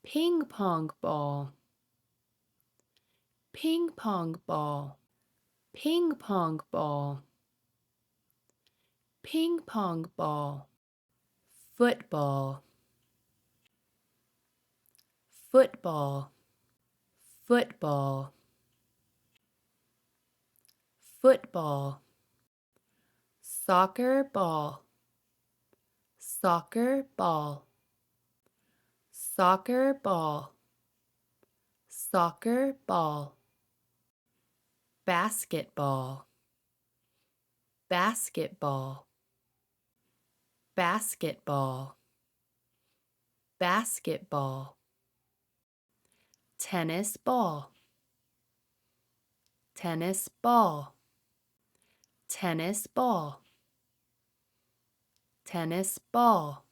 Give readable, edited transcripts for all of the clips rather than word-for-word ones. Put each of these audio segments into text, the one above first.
ping pong ball, ping pong ball, ping pong ball, ping pong ball, football, football, football, football, soccer ball, soccer ball, soccer ball, soccer ball, basketball, basketball, basketball, basketball, tennis ball, tennis ball, tennis ball, tennis ball,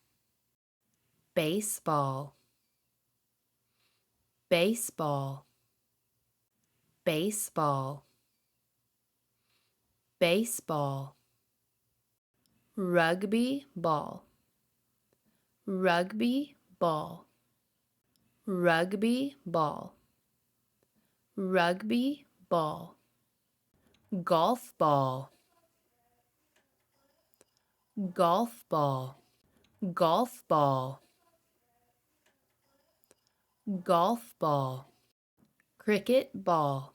baseball, baseball, baseball, baseball, rugby ball, rugby ball, rugby ball, rugby ball, golf ball, golf ball, golf ball, golf ball, cricket ball,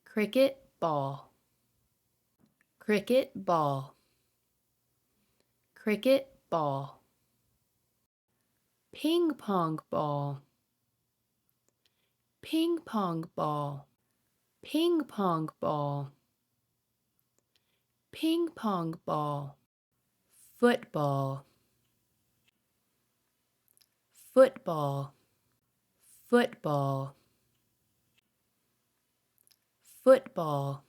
cricket ball, cricket ball, cricket ball, ping pong ball, ping pong ball, ping pong ball, ping pong ball, football, football, football, football,